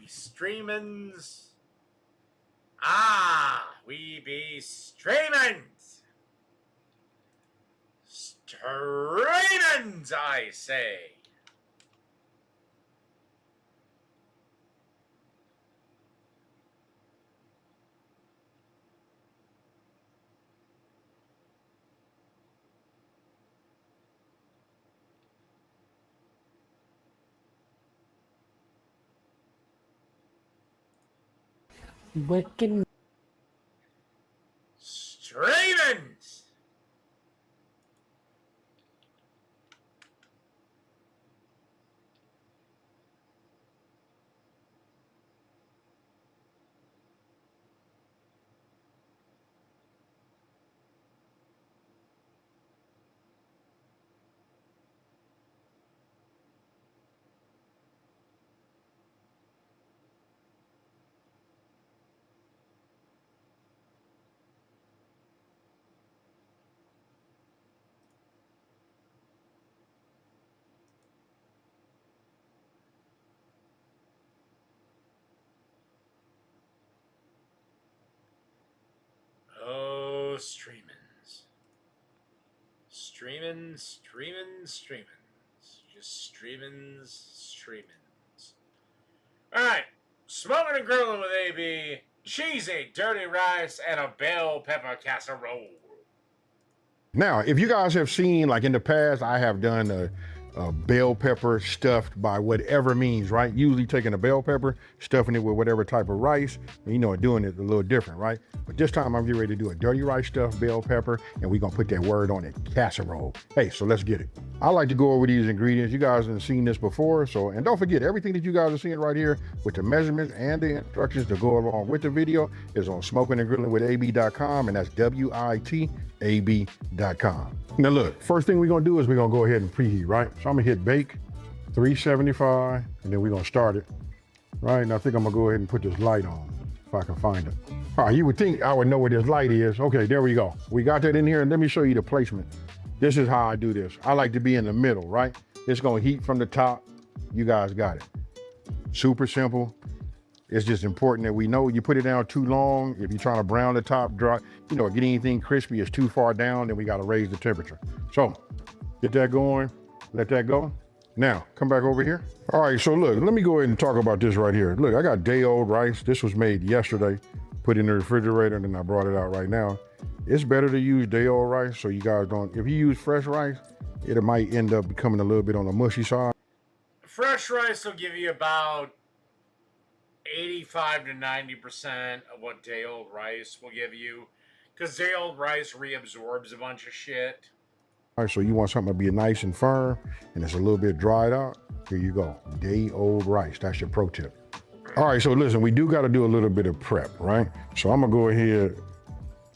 streamins. Ah, we be streamins. Streamins, I say. Working. Streamins. Oh, streamins. Streamins. Just streamins. Alright. Smoking and grilling with AB. Cheesy, dirty rice, and a bell pepper casserole. Now, if you guys have seen, like in the past, I have done a bell pepper stuffed by whatever means, right? Usually taking a bell pepper, stuffing it with whatever type of rice, and, doing it a little different, right? But this time I'm getting ready to do a dirty rice stuffed bell pepper, and we're gonna put that word on it, casserole. Hey, so let's get it. I like to go over these ingredients. You guys have seen this before, and don't forget, everything that you guys are seeing right here with the measurements and the instructions to go along with the video is on smokingandgrillingwithab.com, and that's WITAB.com. Now look, first thing we're gonna do is we're gonna go ahead and preheat, right? So I'm gonna hit bake, 375, and then we're gonna start it, right? And I think I'm gonna go ahead and put this light on, if I can find it. All right, you would think I would know where this light is. Okay, there we go. We got that in here, and let me show you the placement. This is how I do this. I like to be in the middle, right? It's gonna heat from the top. You guys got it. Super simple. It's just important that we know you put it down too long. If you're trying to brown the top dry, get anything crispy is too far down, then we got to raise the temperature. So get that going, let that go. Now come back over here. All right, so look, let me go ahead and talk about this right here. Look, I got day-old rice. This was made yesterday, put in the refrigerator, and then I brought it out right now. It's better to use day-old rice so you guys don't, if you use fresh rice, it might end up becoming a little bit on the mushy side. Fresh rice will give you about 85 to 90% of what day-old rice will give you, because day-old rice reabsorbs a bunch of shit. All right, so you want something to be nice and firm, and it's a little bit dried out. Here you go, day-old rice. That's your pro tip. All right, so listen, we do got to do a little bit of prep, right? So I'm gonna go ahead.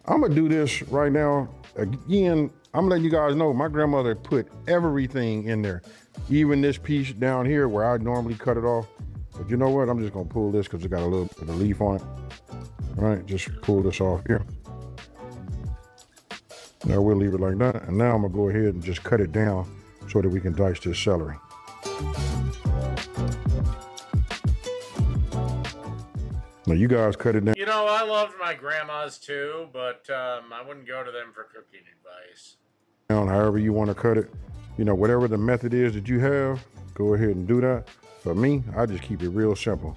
I'm gonna do this right now. Again, I'm letting you guys know my grandmother put everything in there, even this piece down here where I normally cut it off. But you know what? I'm just gonna pull this because it got a little bit of leaf on it. All right, just pull this off here. Now we'll leave it like that. And now I'm gonna go ahead and just cut it down so that we can dice this celery. Now you guys cut it down. I loved my grandmas too, but I wouldn't go to them for cooking advice. Down however you want to cut it. Whatever the method is that you have, go ahead and do that. For me, I just keep it real simple.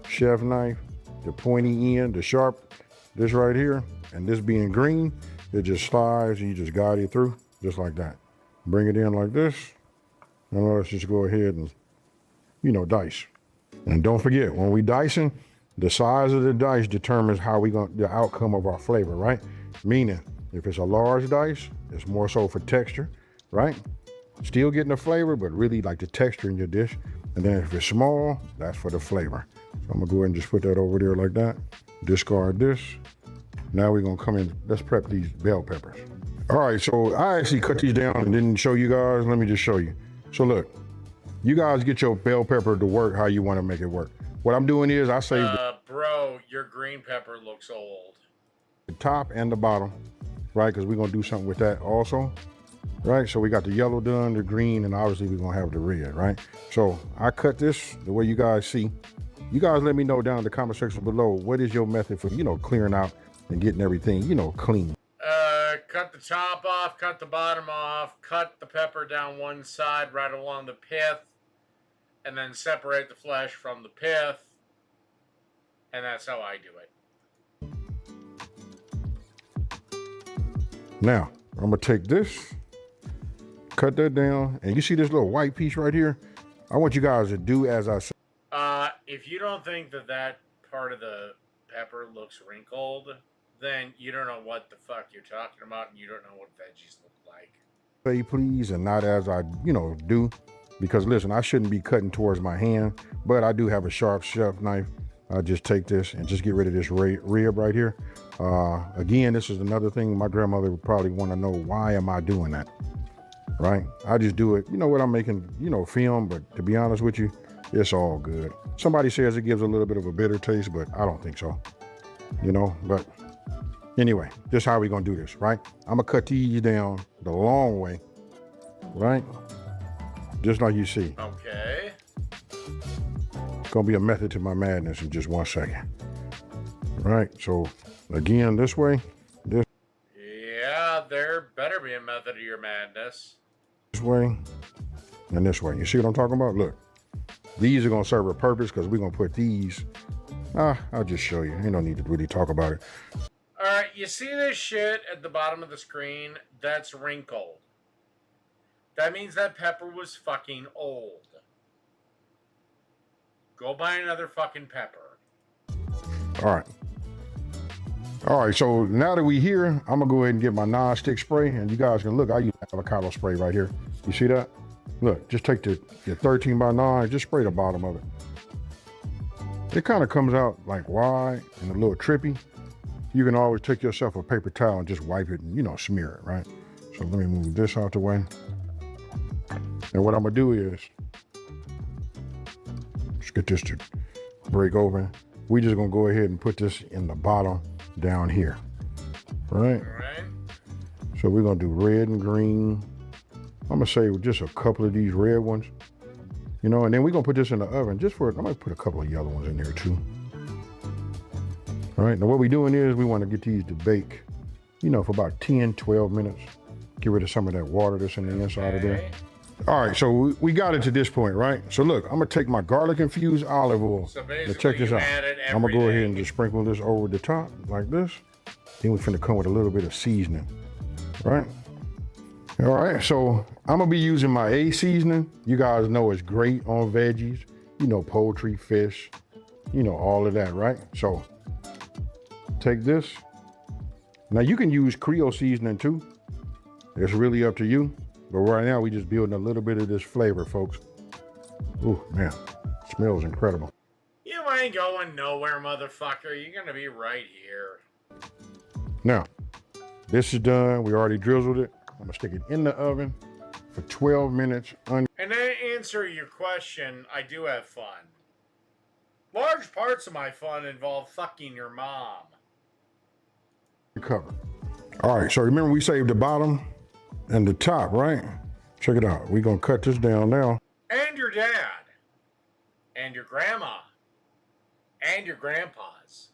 Chef knife, the pointy end, the sharp, this right here, and this being green, it just slides and you just guide it through, just like that. Bring it in like this, and let's just go ahead and, dice. And don't forget, when we dicing, the size of the dice determines the outcome of our flavor, right? Meaning, if it's a large dice, it's more so for texture, right? Still getting the flavor, but really like the texture in your dish. And then if it's small, that's for the flavor. So I'm gonna go ahead and just put that over there like that. Discard this. Now we're gonna come in, let's prep these bell peppers. All right, so I actually cut these down and didn't show you guys. Let me just show you. So look, you guys get your bell pepper to work how you wanna make it work. What I'm doing is I saved bro, your green pepper looks old. The top and the bottom, right? Because we're gonna do something with that also. right? So we got the yellow done, the green, and obviously we're gonna have the red, right? So I cut this the way you guys see. You guys let me know down in the comment section below, what is your method for, clearing out and getting everything, clean? Cut the top off, cut the bottom off, cut the pepper down one side right along the pith, and then separate the flesh from the pith. And that's how I do it. Now, I'm gonna take this, cut that down, and you see this little white piece right here? I want you guys to do as I say. If you don't think that part of the pepper looks wrinkled, then you don't know what the fuck you're talking about, and you don't know what veggies look like. Say please, and not as I, do, because listen, I shouldn't be cutting towards my hand, but I do have a sharp chef knife. I just take this and just get rid of this rib right here. Again, this is another thing my grandmother would probably want to know, why am I doing that, right? I just do it, what I'm making, film, but to be honest with you, it's all good. Somebody says it gives a little bit of a bitter taste, but I don't think so, but anyway, this is how we're gonna do this, right? I'm gonna cut these down the long way, right? Just like you see. Okay. It's gonna be a method to my madness in just 1 second. Right, so again, this way, Yeah, there better be a method to your madness. this way, and this way. You see what I'm talking about? Look, these are gonna serve a purpose because we're gonna put these, I'll just show you. You don't need to really talk about it. Alright, you see this shit at the bottom of the screen? That's wrinkled. That means that pepper was fucking old. Go buy another fucking pepper. All right, so now that we here, I'm gonna go ahead and get my non-stick spray, and you guys can look, I use avocado spray right here. You see that? Look, just take your 13 by 9, just spray the bottom of it. It kind of comes out like wide and a little trippy. You can always take yourself a paper towel and just wipe it and, smear it, right? So let me move this out the way. And what I'm gonna do is, let's get this to break open. We just gonna go ahead and put this in the bottom down here, right? All right. So we're gonna do red and green. I'm gonna say just a couple of these red ones, and then we're gonna put this in the oven I'm gonna put a couple of yellow ones in there too. All right, now what we're doing is we wanna get these to bake, for about 10, 12 minutes. Get rid of some of that water that's in the inside of there. All right, so we got it to this point, right? So look, I'm gonna take my garlic infused olive oil. So Now check this out. I'm gonna go ahead and just sprinkle this over the top like this. Then we're finna come with a little bit of seasoning, right? All right, so I'm gonna be using my A seasoning. You guys know it's great on veggies, poultry, fish, all of that, right? So take this. Now you can use Creole seasoning too. It's really up to you. But right now, we just building a little bit of this flavor, folks. Ooh, man, smells incredible. You ain't going nowhere, motherfucker. You're gonna be right here. Now, this is done. We already drizzled it. I'm gonna stick it in the oven for 12 minutes. And to answer your question, I do have fun. Large parts of my fun involve fucking your mom. Cover. All right, so remember we saved the bottom and the top, right? Check it out. We're gonna cut this down now. And your dad. And your grandma. And your grandpas.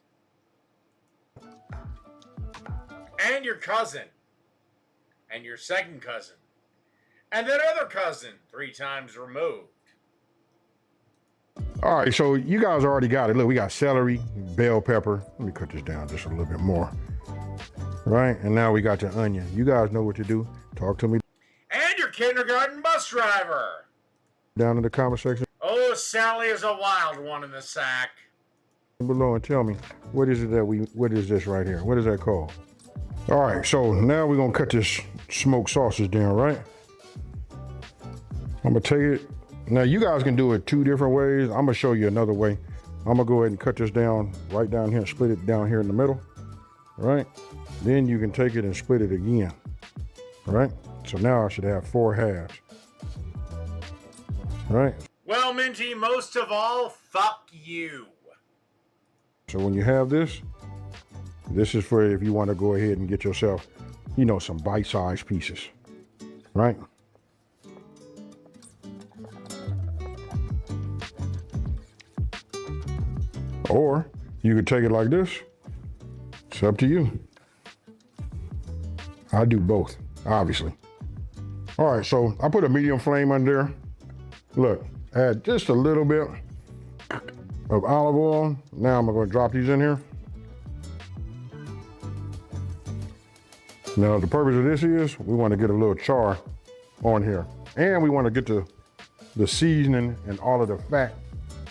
And your cousin. And your second cousin. And that other cousin 3 times removed. All right, so you guys already got it. Look, we got celery, bell pepper. Let me cut this down just a little bit more. Right, and now we got the onion. You guys know what to do. Talk to me. And your kindergarten bus driver. Down in the comment section Oh, Sally is a wild one in the sack. below and tell me, what is this right here? What is that called? All right, so now we're gonna cut this smoked sausage down, right? I'm gonna take it. Now you guys can do it 2 different ways. I'm gonna show you another way. I'm gonna go ahead and cut this down right down here and split it down here in the middle, right? Then you can take it and split it again, right? So now I should have 4 halves, right? Well, Minty, most of all, fuck you. So when you have this is for if you want to go ahead and get yourself, some bite-sized pieces, right? Or you could take it like this. It's up to you. I do both, obviously. All right, so I put a medium flame under there. Look, add just a little bit of olive oil. Now I'm gonna drop these in here. Now the purpose of this is we want to get a little char on here. And we want to get the seasoning and all of the fat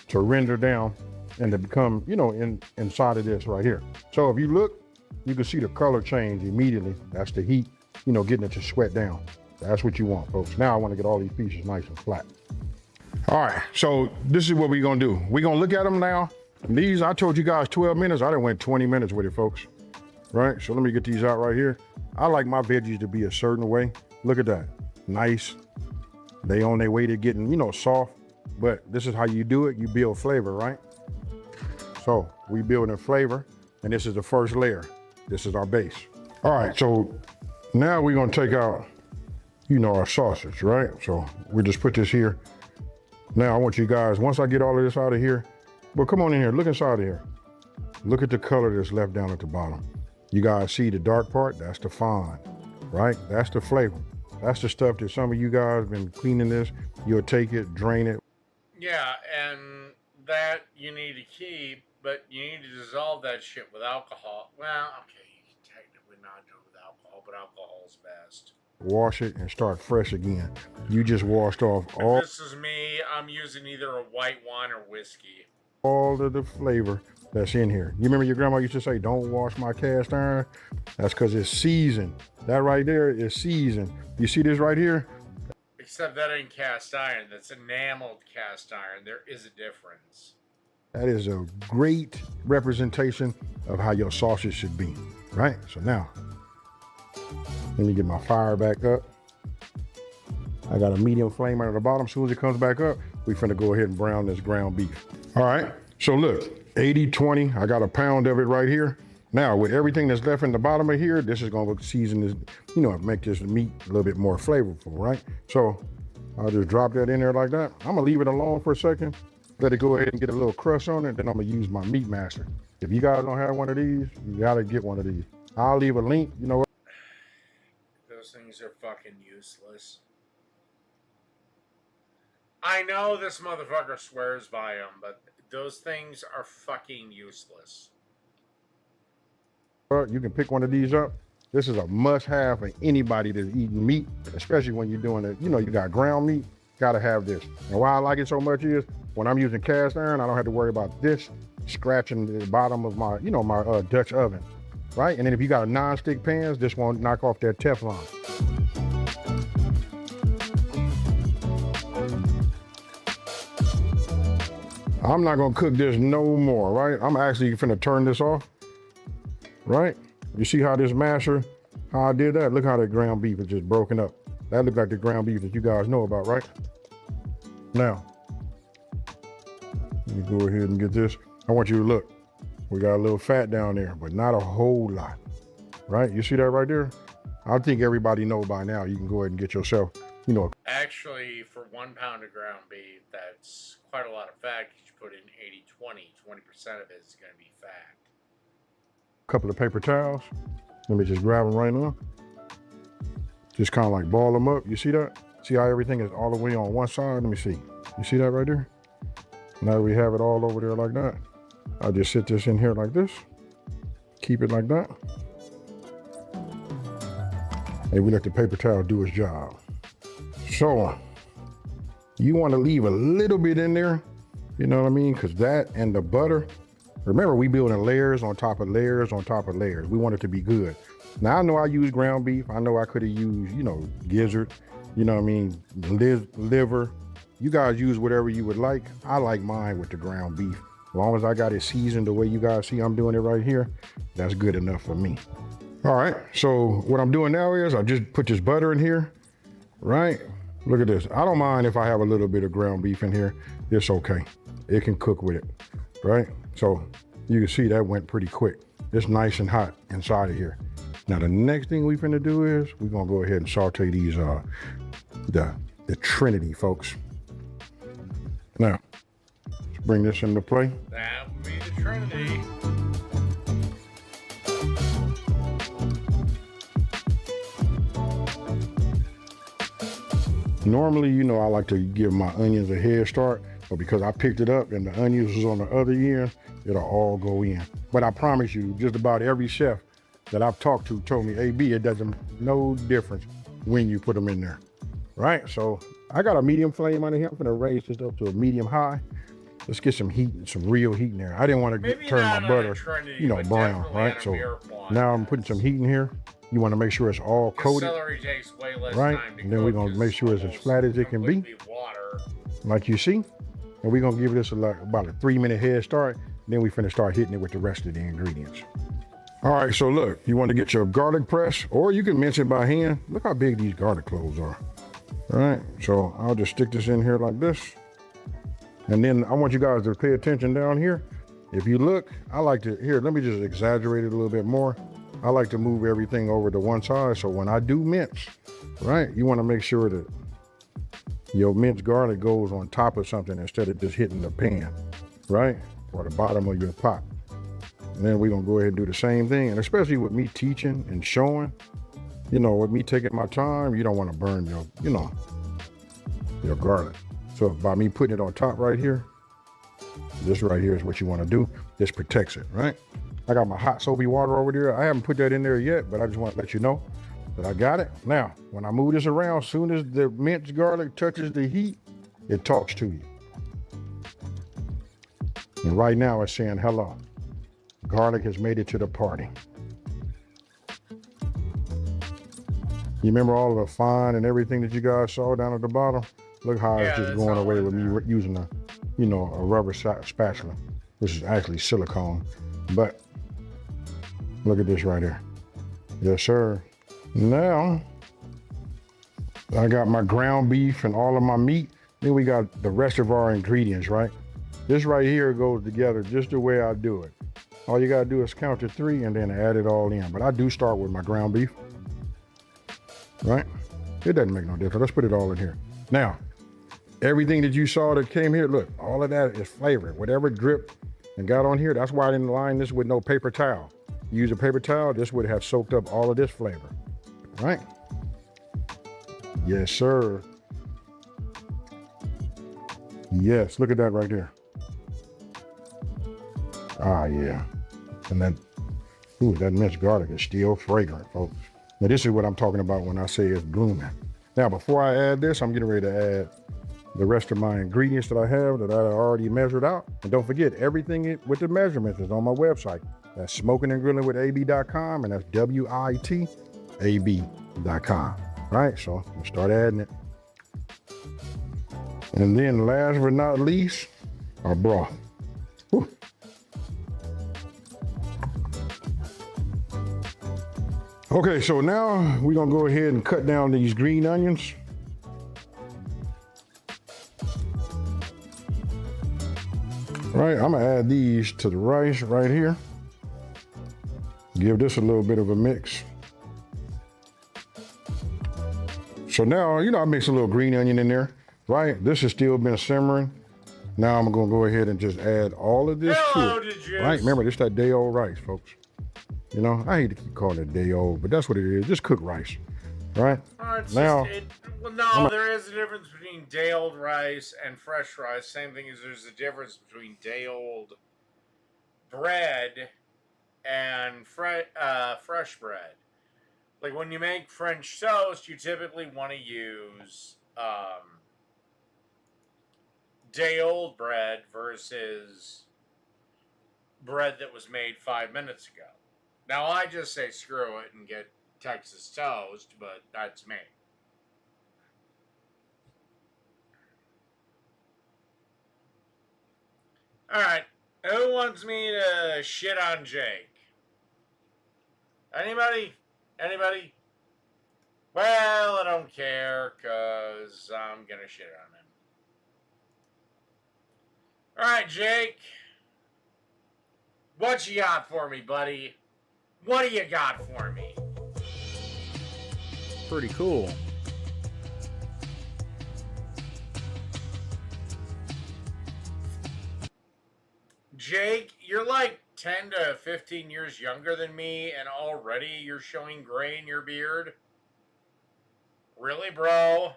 to render down and to become, you know, inside of this right here. So if you look, you can see the color change immediately. That's the heat, you know, getting it to sweat down. That's what you want, folks. Now I want to get all these pieces nice and flat. All right, so this is what we're gonna do. We're gonna look at them now. These, I told you guys 12 minutes. I done went 20 minutes with it, folks. Right, so let me get these out right here. I like my veggies to be a certain way. Look at that, nice. They on their way to getting, you know, soft, but this is how you do it. You build flavor, right? So we building flavor, and this is the first layer. This is our base. All right, so now we're gonna take out, you know, our sausage, right? So we just put this here. Now I want you guys, once I get all of this out of here, well, come on in here, look inside of here. Look at the color that's left down at the bottom. You guys see the dark part? That's the fine, right? That's the flavor. That's the stuff that some of you guys been cleaning this. You'll take it, drain it. Yeah, and that you need to keep, but you need to dissolve that shit with alcohol. Well, okay, you can technically not do it with alcohol, but alcohol's best. Wash it and start fresh again. You just washed off all. If this is me, I'm using either a white wine or whiskey. All of the flavor that's in here. You remember your grandma used to say, don't wash my cast iron? That's because it's seasoned. That right there is seasoned. You see this right here? Except that ain't cast iron. That's enameled cast iron. There is a difference. That is a great representation of how your sausage should be, right? So now, let me get my fire back up. I got a medium flame out of the bottom. As soon as it comes back up, we finna go ahead and brown this ground beef. All right, so look, 80-20, I got a pound of it right here. Now, with everything that's left in the bottom of here, this is gonna season this, you know, make this meat a little bit more flavorful, right? So I'll just drop that in there like that. I'm gonna leave it alone for a second, let it go ahead and get a little crust on it, then I'm gonna use my Meat Master. If you guys don't have one of these, you gotta get one of these. I'll leave a link, you know what? Those things are fucking useless. I know this motherfucker swears by them, but those things are fucking useless. You can pick one of these up. This is a must-have for anybody that's eating meat, especially when you're doing it. You know, you got ground meat, gotta have this. And why I like it so much is when I'm using cast iron, I don't have to worry about this scratching the bottom of my, you know, my Dutch oven, right? And then if you got a non-stick pans, this won't knock off that Teflon. I'm not gonna cook this no more, right? I'm actually finna turn this off, right? You see how this masher, how I did that? Look how the ground beef is just broken up. That looked like the ground beef that you guys know about, right? Now, let me go ahead and get this. I want you to look. We got a little fat down there, but not a whole lot, right? You see that right there? I think everybody know by now. You can go ahead and get yourself, you know. Actually, for 1 pound of ground beef, that's quite a lot of fat. You put in 80-20. 20% of it is going to be fat. A couple of paper towels. Let me just grab them right now. Just kind of like ball them up. You see that? See how everything is all the way on one side? Let me see. You see that right there? Now we have it all over there like that. I'll just sit this in here like this. Keep it like that. And we let the paper towel do its job. So, you want to leave a little bit in there, you know what I mean? Because that and the butter, remember we building layers on top of layers on top of layers. We want it to be good. Now I know I use ground beef. I know I could have used, you know, gizzard, you know what I mean, liver. You guys use whatever you would like. I like mine with the ground beef. As long as I got it seasoned the way you guys see I'm doing it right here, that's good enough for me. All right, so what I'm doing now is I just put this butter in here, right? Look at this. I don't mind if I have a little bit of ground beef in here. It's okay. It can cook with it, right? So you can see that went pretty quick. It's nice and hot inside of here. Now the next thing we finna do is we're gonna go ahead and saute these the Trinity, folks. Now, let's bring this into play. That would be the Trinity. Normally, you know, I like to give my onions a head start, but because I picked it up and the onions was on the other end, it'll all go in. But I promise you, just about every chef that I've talked to told me, AB, it doesn't no difference when you put them in there, right? So I got a medium flame under here. I'm gonna raise this up to a medium high. Let's get some heat, some real heat in there. I didn't want to turn my butter, you know, brown, right? So now I'm putting some heat in here. You want to make sure it's all coated, celery takes way less right? time to And then we're gonna make sure it's as flat as it can be, water. like you see. And we're gonna give this about a 3-minute head start. Then we finna start hitting it with the rest of the ingredients. All right, so look, you want to get your garlic press, or you can mince it by hand. Look how big these garlic cloves are. All right, so I'll just stick this in here like this. And then I want you guys to pay attention down here. If you look, I like to, here, let me just exaggerate it a little bit more. I like to move everything over to one side. So when I do mince, right, you want to make sure that your minced garlic goes on top of something instead of just hitting the pan, right? Or the bottom of your pot. And then we're gonna go ahead and do the same thing. And especially with me teaching and showing, you know, with me taking my time, you don't want to burn your, you know, your garlic. So by me putting it on top right here, this right here is what you want to do. This protects it, right? I got my hot soapy water over there. I haven't put that in there yet, but I just want to let you know that I got it. Now, when I move this around, as soon as the minced garlic touches the heat, it talks to you. And right now it's saying hello. Garlic has made it to the party. You remember all the fine and everything that you guys saw down at the bottom? Look how it's just going away with me using a, you know, a rubber spatula, which is actually silicone. But look at this right here. Yes, sir. Now, I got my ground beef and all of my meat. Then we got the rest of our ingredients, right? This right here goes together just the way I do it. All you gotta do is count to 3 and then add it all in. But I do start with my ground beef, right? It doesn't make no difference. Let's put it all in here. Now, everything that you saw that came here, look, all of that is flavored. Whatever dripped and got on here, that's why I didn't line this with no paper towel. Use a paper towel, this would have soaked up all of this flavor, right? Yes, sir. Yes, look at that right there. Ah, yeah. And then, ooh, that minced garlic is still fragrant, folks. Now, this is what I'm talking about when I say it's blooming. Now, before I add this, I'm getting ready to add the rest of my ingredients that I have that I already measured out. And don't forget, everything with the measurements is on my website. That's smokingandgrillingwithab.com, and that's WITAB.com. All right, so I'm gonna start adding it. And then last but not least, our broth. Whew. Okay, so now we're gonna go ahead and cut down these green onions. Right, I'm gonna add these to the rice right here. Give this a little bit of a mix. So now, you know, I mixed a little green onion in there, right? This has still been simmering. Now I'm gonna go ahead and just add all of this to it. Right, remember, this that day old rice, folks. You know, I hate to keep calling it day old, but that's what it is. Just cooked rice, right? Well, no, there is a difference between day old rice and fresh rice. Same thing as there's a difference between day old bread and fresh bread. Like when you make French toast, you typically want to use day old bread versus bread that was made 5 minutes ago. Now, I just say screw it and get Texas toast, but that's me. Alright, who wants me to shit on Jake? Anybody? Anybody? Well, I don't care, because I'm going to shit on him. Alright, Jake. What you got for me, buddy? What do you got for me? Pretty cool. Jake, you're like 10 to 15 years younger than me, and already you're showing gray in your beard? Really, bro?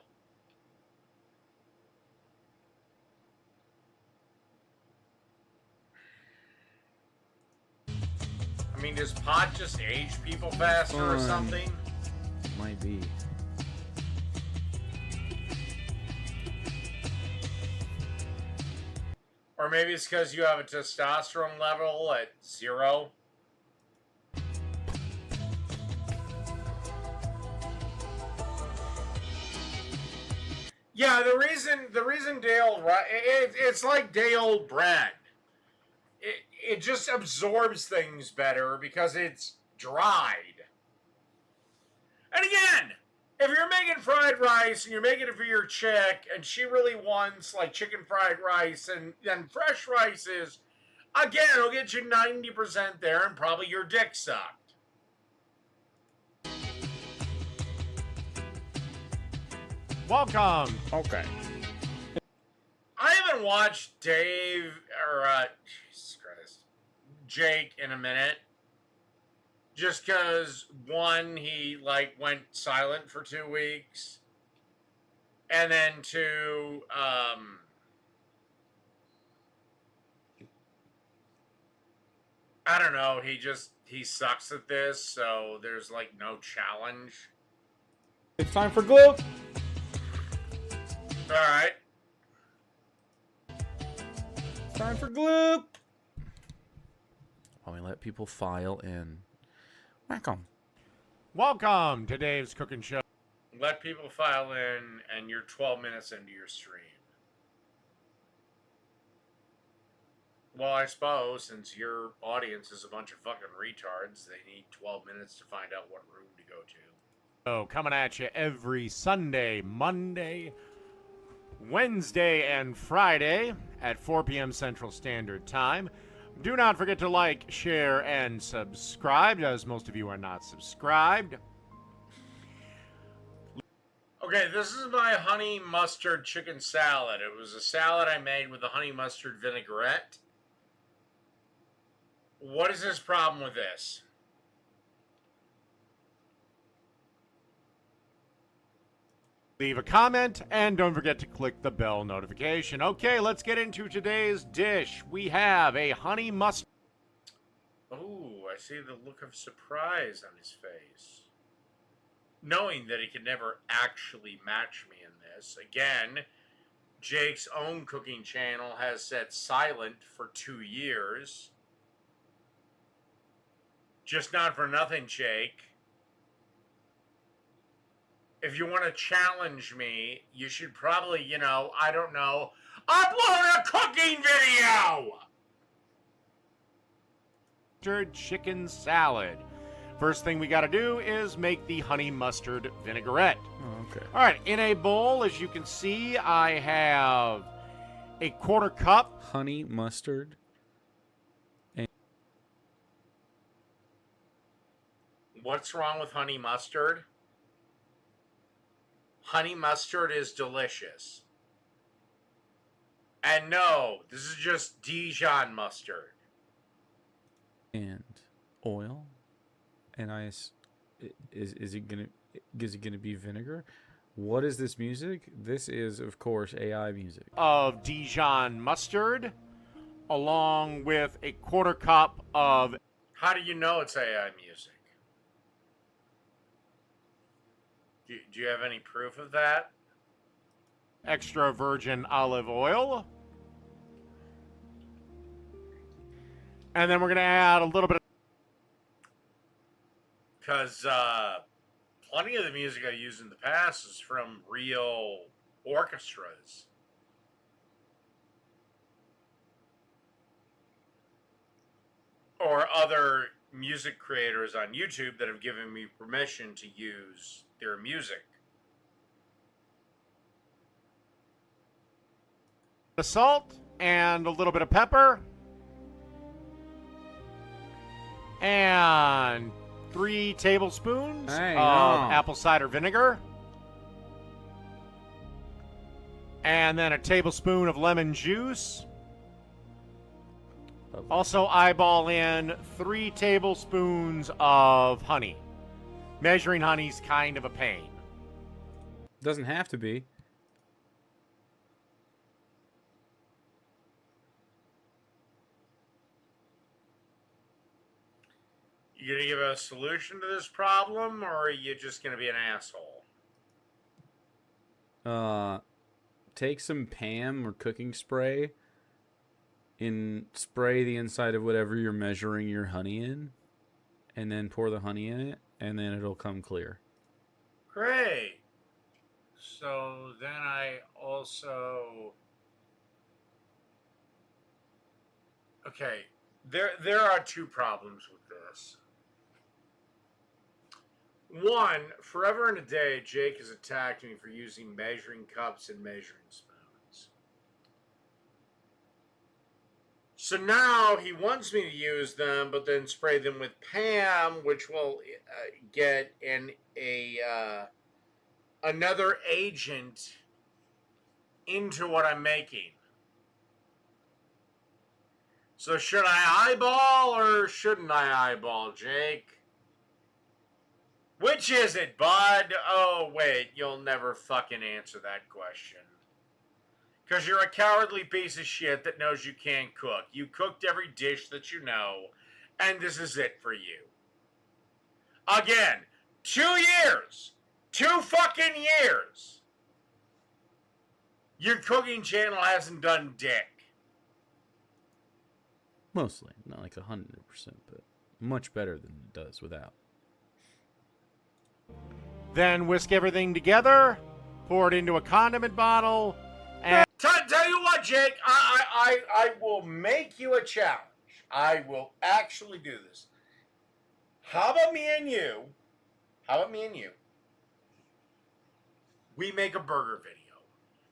I mean, does pot just age people faster or something? Might be. Or maybe it's because you have a testosterone level at 0? Yeah, the reason Dale, it's like day old bread. It just absorbs things better because it's dried. And again, if you're making fried rice and you're making it for your chick and she really wants like chicken fried rice and then fresh rice is, again, it'll get you 90% there and probably your dick sucked. Welcome. Okay. I haven't watched Dave or Jesus Christ, Jake in a minute. Just because one, he like went silent for 2 weeks, and then two, I don't know. He sucks at this, so there's like no challenge. It's time for glue. All right. Time for gloop. While we let people file in. Whack 'em. Welcome to Dave's Cooking Show. Let people file in, and you're 12 minutes into your stream. Well, I suppose since your audience is a bunch of fucking retards, they need 12 minutes to find out what room to go to. So coming at you every Sunday, Monday, Wednesday, and Friday at 4 p.m. Central Standard Time. Do not forget to like, share, and subscribe, as most of you are not subscribed. Okay, this is my honey mustard chicken salad. It was a salad I made with a honey mustard vinaigrette. What is this problem with this? Leave a comment, and don't forget to click the bell notification. Okay, let's get into today's dish. We have a honey mustard. Oh, I see the look of surprise on his face. Knowing that he could never actually match me in this. Again, Jake's own cooking channel has said silent for 2 years. Just not for nothing, Jake. If you want to challenge me, you should probably, I don't know, upload a cooking video! Chicken salad. First thing we got to do is make the honey mustard vinaigrette. Oh, okay. All right, in a bowl, as you can see, I have a 1/4 cup. Honey mustard. What's wrong with honey mustard? Honey mustard is delicious. And no, this is just Dijon mustard. And oil. And is it gonna be vinegar? What is this music? This is, of course, AI music. Of Dijon mustard, along with a 1/4 cup of. How do you know it's AI music? Do you have any proof of that? Extra virgin olive oil. And then we're going to add a little bit of. Because plenty of the music I used in the past is from real orchestras. Or other music creators on YouTube that have given me permission to use their music. The salt and a little bit of pepper. And 3 tablespoons Hey, of no. apple cider vinegar. And then a tablespoon of lemon juice. Lovely. Also eyeball in 3 tablespoons of honey. Measuring honey's kind of a pain. Doesn't have to be. You gonna give a solution to this problem, or are you just gonna be an asshole? Take some Pam or cooking spray and spray the inside of whatever you're measuring your honey in, and then pour the honey in it, and then it'll come clear. Great. So then I also. Okay, there are 2 problems with this. One, forever and a day, Jake has attacked me for using measuring cups and measuring spoons. So now he wants me to use them, but then spray them with Pam, which will get another agent into what I'm making. So should I eyeball or shouldn't I eyeball, Jake? Which is it, bud? Oh, wait, you'll never fucking answer that question. Because you're a cowardly piece of shit that knows you can't cook. You cooked every dish that you know, and this is it for you. Again, 2 years. 2 fucking years. Your cooking channel hasn't done dick. Mostly, not like 100%, but much better than it does without. Then whisk everything together, pour it into a condiment bottle, and Tell you what, Jake, I will make you a challenge. I will actually do this. How about me and you? We make a burger video.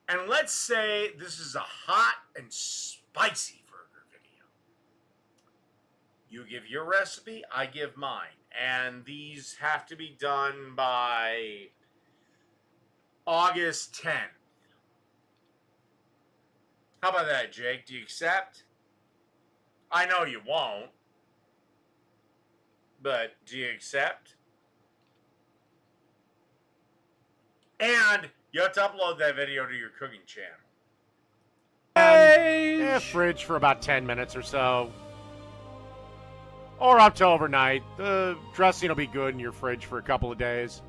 And let's say this is a hot and spicy burger video. You give your recipe, I give mine. And these have to be done by August 10th. How about that, Jake? Do you accept? I know you won't. But do you accept? And you have to upload that video to your cooking channel. fridge for about 10 minutes or so. Or up to overnight. The dressing will be good in your fridge for a couple of days.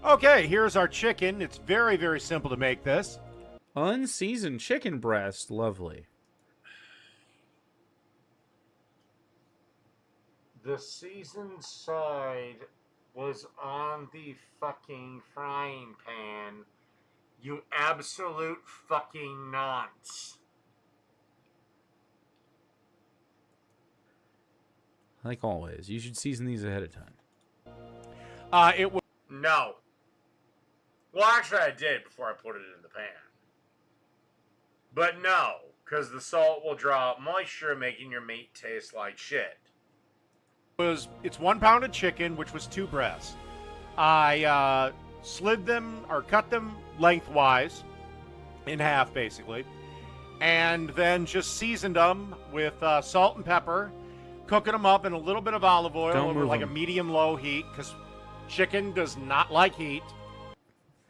Okay, here's our chicken. It's very, very simple to make this. Unseasoned chicken breast, lovely. The seasoned side was on the fucking frying pan. You absolute fucking nonce. Like always, you should season these ahead of time. It was No. Well, actually, I did before I put it in the pan. But no, because the salt will draw out moisture, making your meat taste like shit. it's 1 pound of chicken, which was 2 breasts. I slid them or cut them lengthwise in half, basically, and then just seasoned them with salt and pepper, cooking them up in a little bit of olive oil Don't over move like them. a medium-low heat, because chicken does not like heat.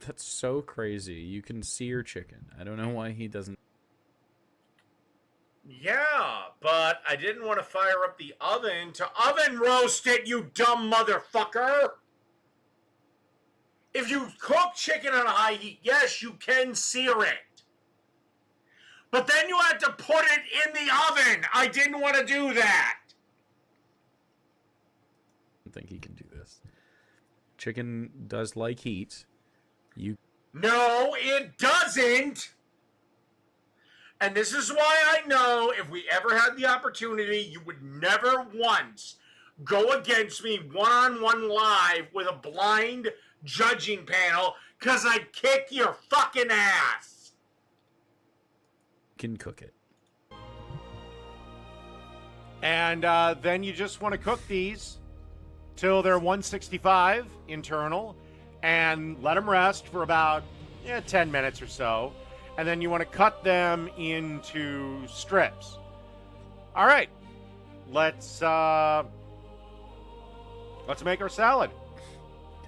That's so crazy. You can sear chicken. I don't know why he doesn't. Yeah, but I didn't want to fire up the oven to oven roast it, you dumb motherfucker! If you cook chicken on a high heat, yes, you can sear it. But then you have to put it in the oven. I didn't want to do that. I don't think he can do this. Chicken does like heat. You No, it doesn't. And this is why I know if we ever had the opportunity, you would never once go against me one-on-one live with a blind judging panel, because I'd kick your fucking ass. can cook it. And then you just want to cook these till they're 165 internal and let them rest for about 10 minutes or so. And then you want to cut them into strips. All right, let's make our salad.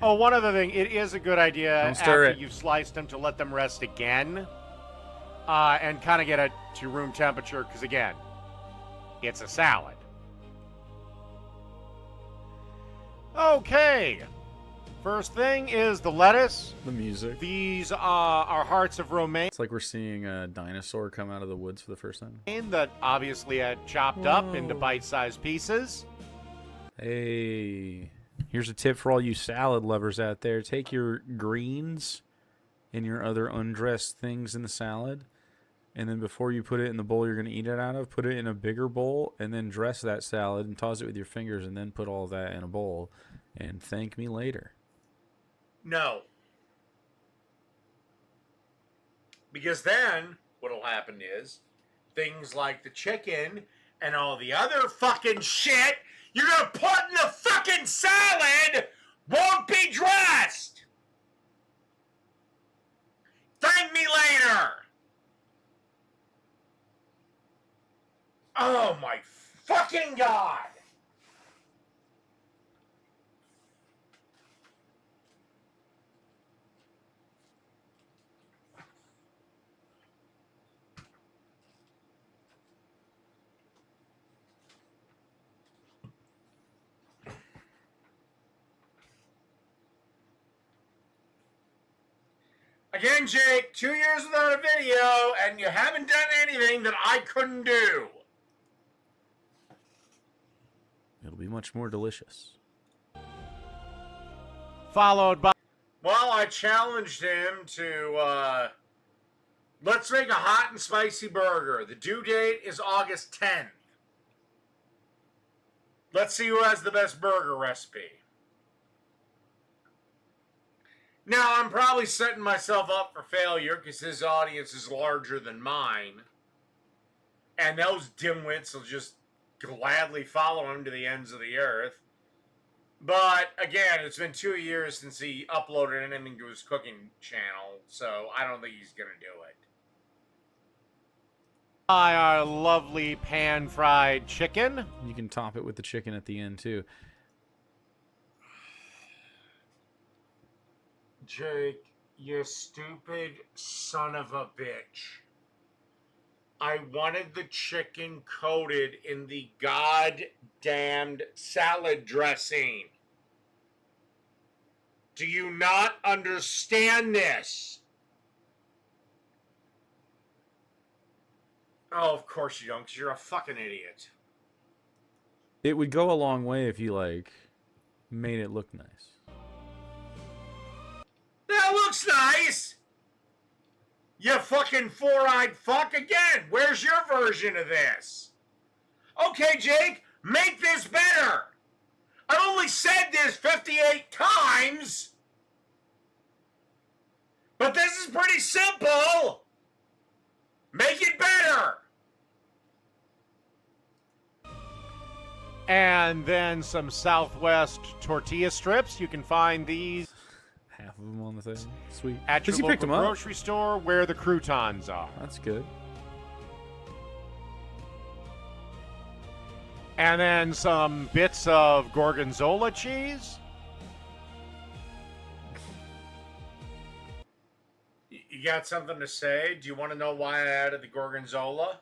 Oh, one other thing, it is a good idea Don't stir after it. you've sliced them to let them rest again, and kind of get it to room temperature, because again, it's a salad. Okay, first thing is the lettuce. The music. These are hearts of romaine It's like we're seeing a dinosaur come out of the woods for the first time. that obviously had chopped up into Whoa. bite-sized pieces. Hey, here's a tip for all you salad lovers out there. Take your greens and your other undressed things in the salad, and then before you put it in the bowl you're going to eat it out of, put it in a bigger bowl, and then dress that salad and toss it with your fingers, and then put all that in a bowl, and thank me later. No. Because then what'll happen is things like the chicken and all the other fucking shit you're gonna put in the fucking salad won't be dressed. Thank me later. Oh my fucking God. Again, Jake, 2 years without a video, and you haven't done anything that I couldn't do. It'll be much more delicious. Followed by Well, I challenged him to, let's make a hot and spicy burger. The due date is August 10th. Let's see who has the best burger recipe. Now, I'm probably setting myself up for failure because his audience is larger than mine. And those dimwits will just gladly follow him to the ends of the earth. But, again, it's been 2 years since he uploaded anything to his cooking channel, so I don't think he's going to do it. our lovely pan-fried chicken. You can top it with the chicken at the end too. Jake, you stupid son of a bitch. I wanted the chicken coated in the goddamned salad dressing. Do you not understand this? Oh, of course you don't, because you're a fucking idiot. It would go a long way if you like made it look nice. That looks nice! You fucking four-eyed fuck again! Where's your version of this? Okay, Jake, make this better! I've only said this 58 times! But this is pretty simple! Make it better! And then some Southwest tortilla strips. You can find these Half of them on the thing. Sweet. at your Because you picked local them up. grocery store where the croutons are. That's good. And then some bits of gorgonzola cheese. You got something to say? Do you want to know why I added the gorgonzola?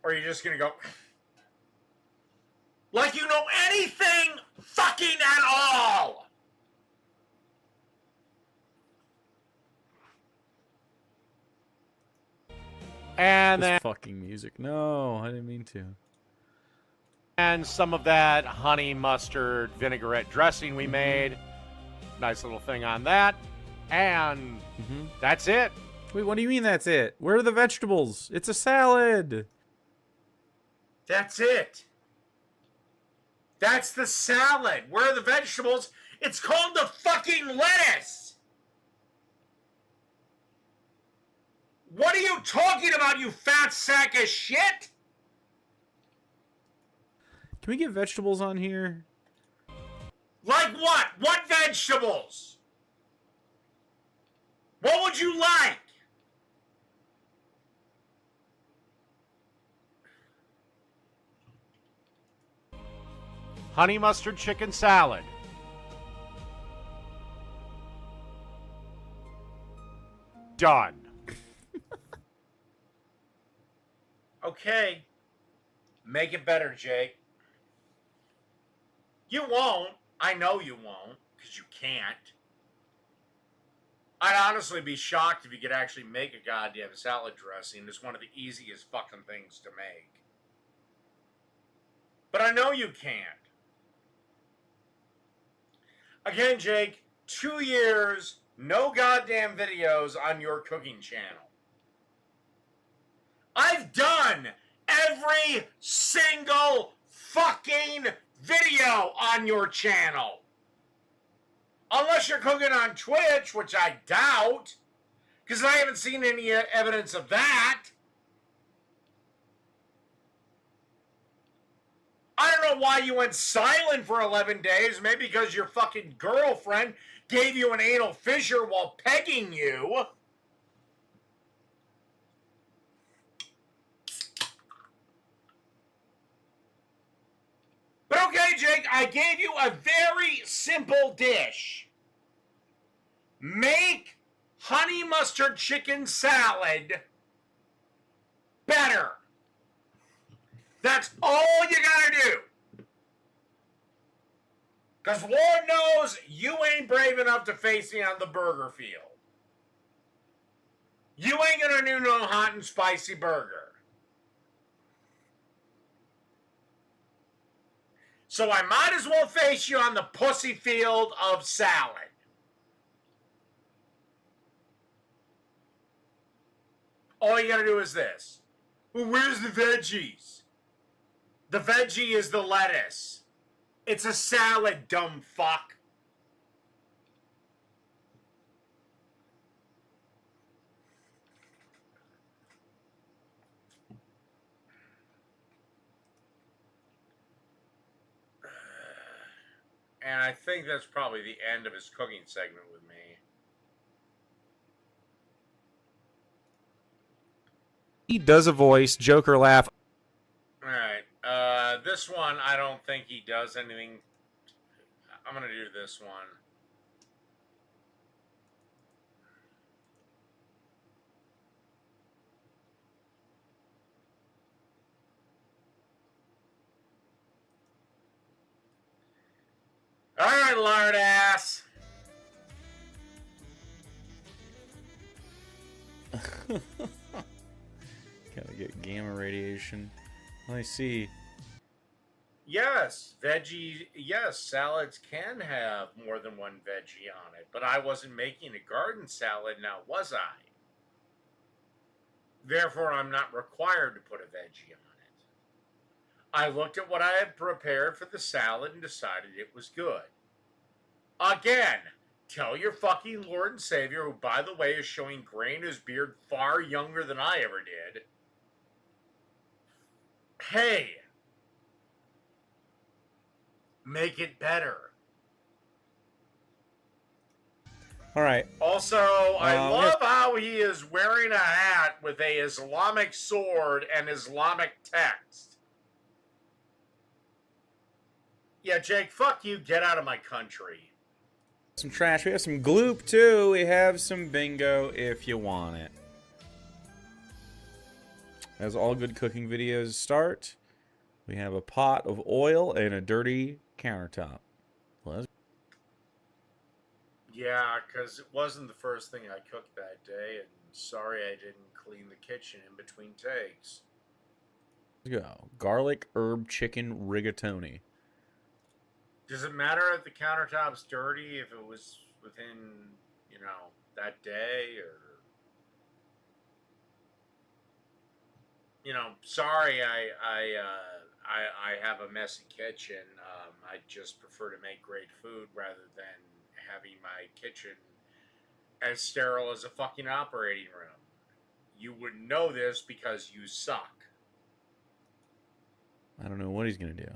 Or are you just gonna go... like you know anything fucking at all! And This then fucking music. No, I didn't mean to. some of that honey mustard vinaigrette dressing we made. Nice little thing on that. And that's it. Wait, what do you mean that's it? Where are the vegetables? It's a salad. That's it. That's the salad. Where are the vegetables? It's called the fucking lettuce. What are you talking about, you fat sack of shit? Can we get vegetables on here? Like what? What vegetables? What would you like? Honey mustard chicken salad. Done. Okay. Make it better, Jake. You won't. I know you won't, because you can't. I'd honestly be shocked if you could actually make a goddamn salad dressing. It's one of the easiest fucking things to make. But I know you can't. Again, Jake, 2 years, no goddamn videos on your cooking channel. I've done every single fucking video on your channel. Unless you're cooking on Twitch, which I doubt, because I haven't seen any evidence of that. I don't know why you went silent for 11 days. Maybe because your fucking girlfriend gave you an anal fissure while pegging you. But okay, Jake, I gave you a very simple dish. Make honey mustard chicken salad better. That's all you gotta do. Because Lord knows you ain't brave enough to face me on the burger field. You ain't gonna do no hot and spicy burger. So I might as well face you on the pussy field of salad. All you gotta do is this. Well, where's the veggies? The veggie is the lettuce. It's a salad, dumb fuck. And I think that's probably the end of his cooking segment with me. He does a voice, Joker laugh. Alright, this one, I don't think he does anything. I'm gonna do this one. Alright, lard ass. Gotta get gamma radiation. I see. Yes, salads can have more than one veggie on it, but I wasn't making a garden salad now, was I? Therefore, I'm not required to put a veggie on it. I looked at what I had prepared for the salad and decided it was good. Again, tell your fucking Lord and Savior, who, by the way, is showing gray in his beard far younger than I ever did, hey, make it better. All right. Also, I love yeah. how he is wearing a hat with a Islamic sword and Islamic text. Yeah, Jake, fuck you. Get out of my country. Some trash. We have some gloop too. We have some bingo if you want it. As all good cooking videos start, we have a pot of oil and a dirty countertop. Yeah, because it wasn't the first thing I cooked that day, and sorry I didn't clean the kitchen in between takes. Let's go. Garlic herb chicken rigatoni. Does it matter if the countertop's dirty, if it was within, you know, that day, or... You know, sorry, I have a messy kitchen. I just prefer to make great food rather than having my kitchen as sterile as a fucking operating room. You wouldn't know this because you suck. I don't know what he's gonna do.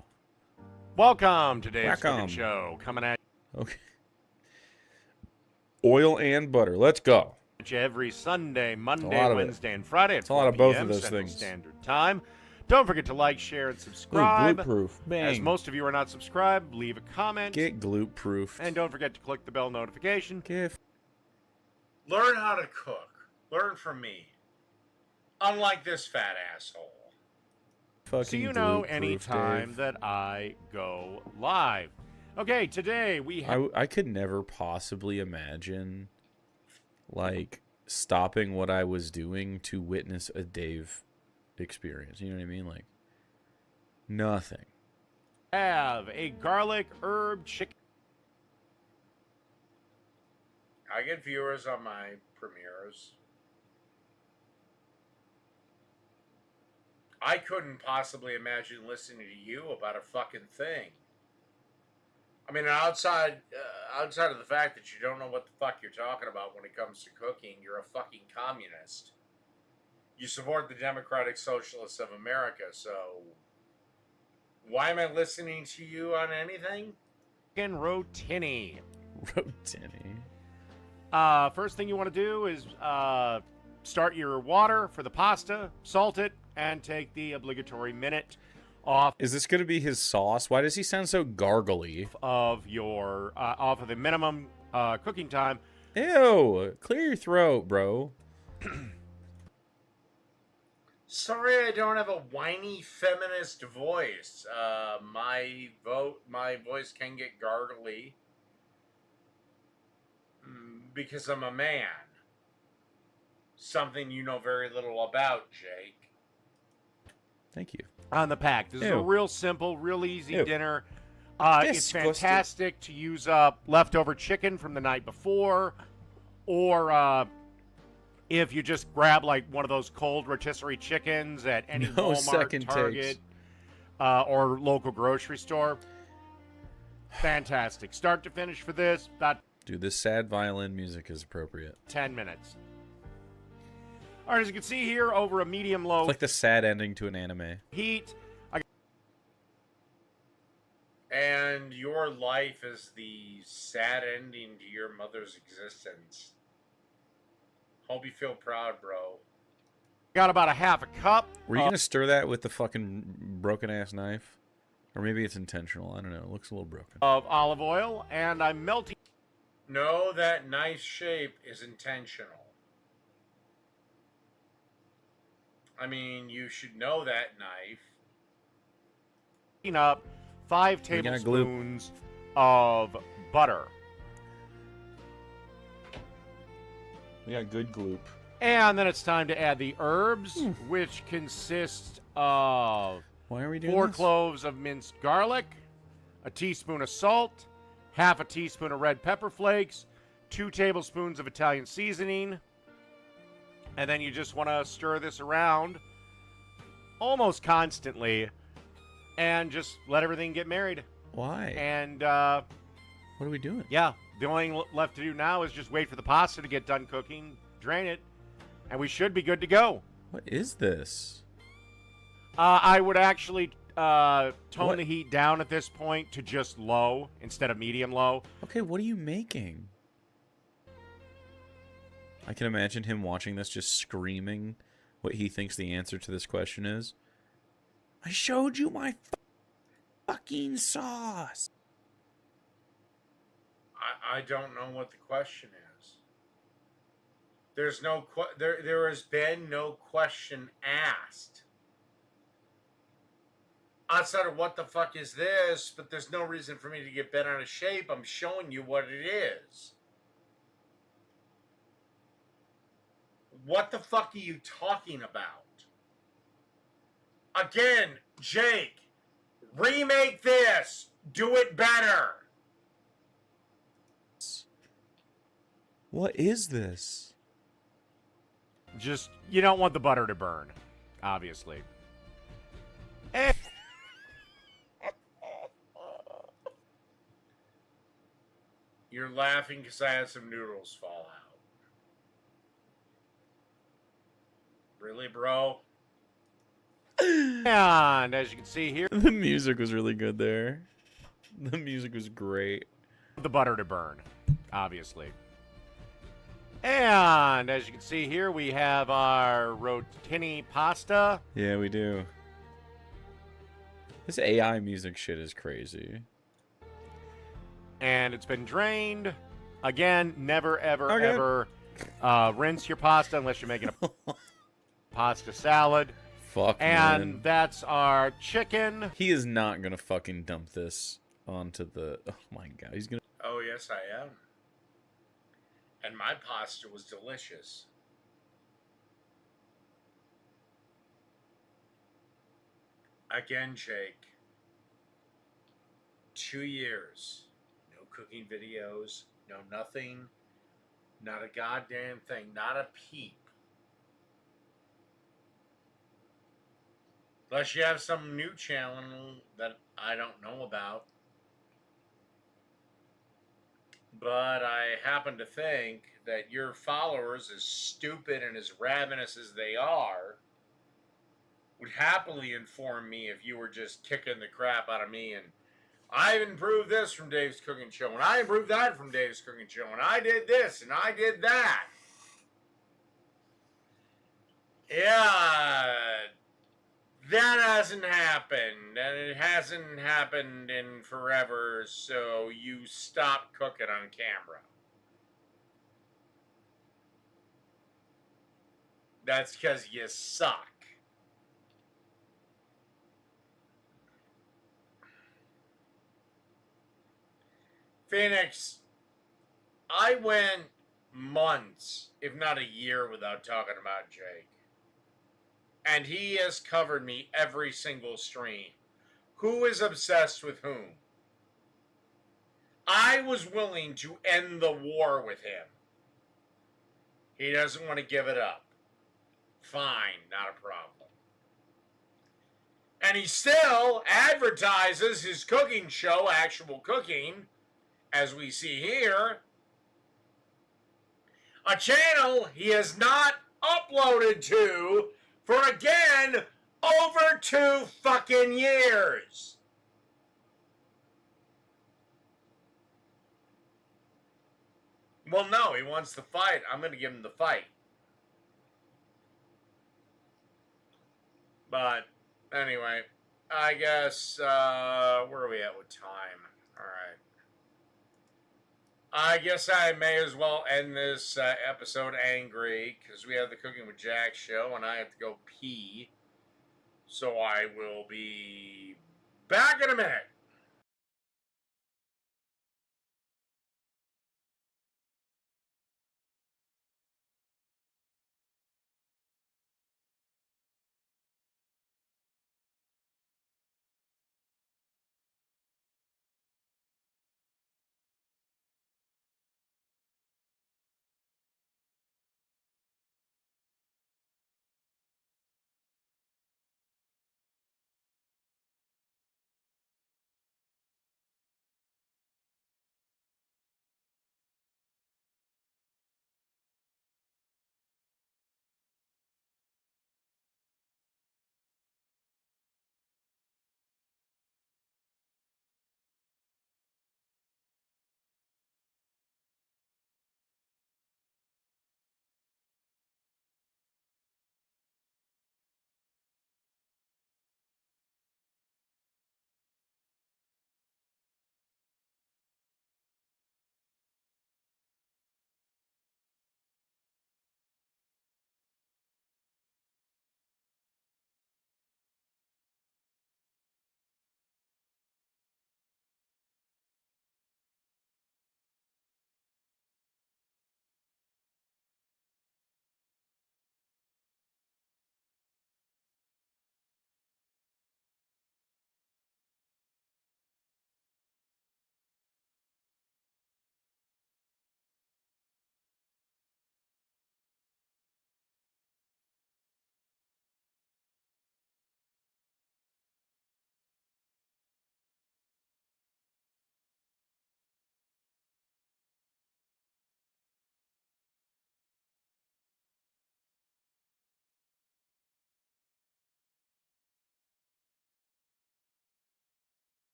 Welcome to Dave's Welcome. Cooking Show. Coming at Okay. Oil and butter. Let's go. Every Sunday, Monday, lot of it. Wednesday, and Friday at It's a lot 4 of both of p.m. those Central things. Standard Time. Don't forget to like, share, and Ooh, subscribe. glute-proof. Bang. As most of you are not subscribed, leave a comment. Get glute-proofed. And don't forget to click the bell notification. Get Learn how to cook. Learn from me. Unlike this fat asshole. fucking So you know glute-proof, anytime Dave. that I go live. Okay, today we have... I could never possibly imagine, like, stopping what I was doing to witness a Dave experience. You know what I mean? Like, nothing. have a garlic herb chicken. I get viewers on my premieres. I couldn't possibly imagine listening to you about a fucking thing. I mean, outside of the fact that you don't know what the fuck you're talking about when it comes to cooking, you're a fucking communist. You support the Democratic Socialists of America, so why am I listening to you on anything? Rotini. Rotini. First thing you want to do is start your water for the pasta, salt it, and take the obligatory minute off Is this going to be his sauce? Why does he sound so gargly? of your off of the minimum cooking time. Ew. Clear your throat, bro. Sorry, I don't have a whiny feminist voice. My voice can get gargly because I'm a man. Something you know very little about, Jake. Thank you. On the pack. This is a Ew. real simple, real easy Ew. dinner. It's Disgusting. fantastic to use up leftover chicken from the night before, or if you just grab like one of those cold rotisserie chickens at any No Walmart, second Target, takes. Or local grocery store. Fantastic. Start to finish for this, about Dude, this sad violin music is appropriate. 10 minutes. All right, as you can see here, over a medium-low It's like the sad ending to an anime. heat. And your life is the sad ending to your mother's existence. Hope you feel proud, bro. Got about a half a cup. Were you going to stir that with the fucking broken-ass knife? Or maybe it's intentional. I don't know. It looks a little broken. Of olive oil, and I'm melting Know that knife shape is intentional. I mean, you should know that knife. up 5 We got glue. tablespoons of butter. We got good gloop. And then it's time to add the herbs, which consist of Why are we doing 4 this? cloves of minced garlic, a teaspoon of salt, half a teaspoon of red pepper flakes, 2 tablespoons of Italian seasoning, and then you just want to stir this around almost constantly and just let everything get married. Why? And What are we doing? yeah, the only thing left to do now is just wait for the pasta to get done cooking, drain it, and we should be good to go. What is this? I would actually tone What? the heat down at this point to just low instead of medium low. Okay, what are you making? I can imagine him watching this just screaming what he thinks the answer to this question is. I showed you my fucking sauce. I don't know what the question is. There's no there has been no question asked. Outside of what the fuck is this, but there's no reason for me to get bent out of shape. I'm showing you what it is. What the fuck are you talking about? Again, Jake, remake this. Do it better. What is this? Just, you don't want the butter to burn, obviously. And You're laughing because I had some noodles fall out. Really, bro? as you can see here, The music was really good there. The music was great. the butter to burn, obviously. And as you can see here, we have our rotini pasta. Yeah, we do. This AI music shit is crazy. And it's been drained. Again, never, ever, Okay. ever rinse your pasta unless you're making a pasta salad. Fuck, And man. that's our chicken. He is not gonna fucking dump this onto the... Oh my god, he's gonna... Oh, yes, I am. And my pasta was delicious. Again, Jake. 2 years. No cooking videos. No nothing. Not a goddamn thing. Not a peep. Unless you have some new channel that I don't know about. But I happen to think that your followers, as stupid and as ravenous as they are, would happily inform me if you were just kicking the crap out of me and I improved this from Dave's Cooking Show and I improved that from Dave's Cooking Show and I did this and I did that. Yeah, that hasn't happened, and it hasn't happened in forever, so you stop cooking on camera. That's because you suck. Phoenix, I went months, if not a year, without talking about Jake. And he has covered me every single stream. Who is obsessed with whom? I was willing to end the war with him. He doesn't want to give it up. Fine, not a problem. And he still advertises his cooking show, Actual Cooking, as we see here. A channel he has not uploaded to for, again, over 2 fucking years. Well, no, he wants the fight. I'm going to give him the fight. But, anyway, I guess, where are we at with time? All right. I guess I may as well end this episode angry, because we have the Cooking with Jack show, and I have to go pee. So I will be back in a minute.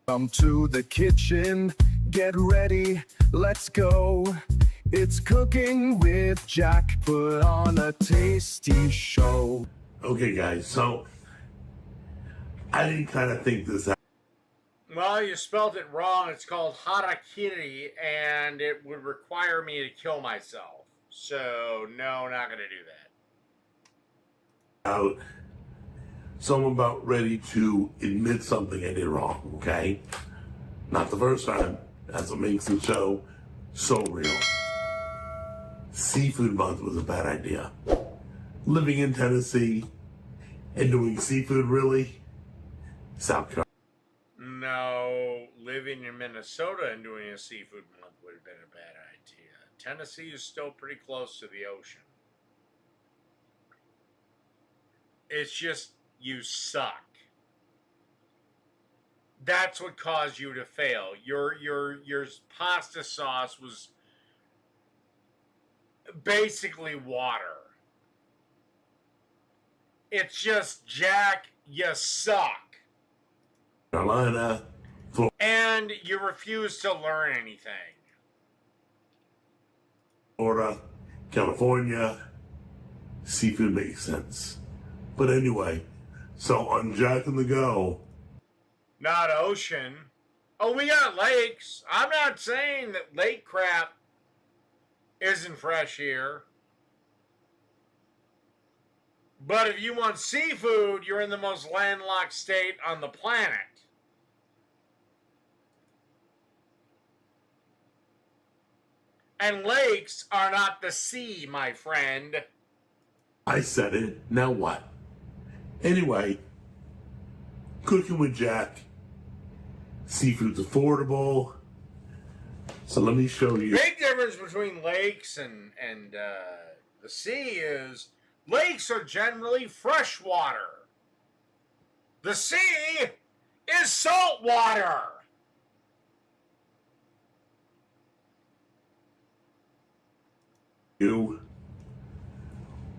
Come to the kitchen, get ready, let's go. It's Cooking with Jack, put on a tasty show. Okay, guys, so I didn't kind of think this out. Well, you spelled it wrong. It's called harakiri, and it would require me to kill myself. So, no, not going to do that. Out. So I'm about ready to admit something I did wrong, okay? Not the first time. That's what makes the show so real. Seafood month was a bad idea. Living in Tennessee and doing seafood, really? South Carolina. No, living in Minnesota and doing a seafood month would have been a bad idea. Tennessee is still pretty close to the ocean. It's just, you suck. That's what caused you to fail. Your pasta sauce was basically water. It's just, Jack, you suck. Carolina, And you refuse to learn anything. Florida, California, seafood makes sense. But anyway, so on Jack and the Go, Not ocean. Oh, we got lakes. I'm not saying that lake crap isn't fresh here. But if you want seafood, you're in the most landlocked state on the planet. And lakes are not the sea, my friend. I said it, now what? Anyway, Cooking with Jack, seafood's affordable. So let me show you. Big difference between lakes and the sea is lakes are generally fresh water. The sea is salt water.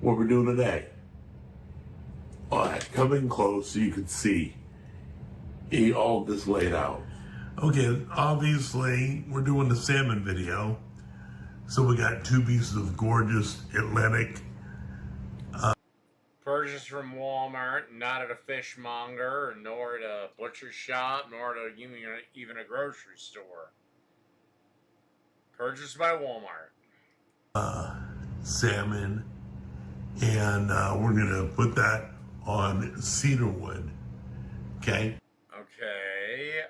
What we're doing today. All right, come in close so you can see all this laid out. Okay, obviously we're doing the salmon video. So we got 2 pieces of gorgeous Atlantic. Purchased from Walmart, not at a fishmonger, nor at a butcher shop, nor at even a grocery store. Purchased by Walmart. Salmon, and we're gonna put that on cedar wood. Okay. Okay.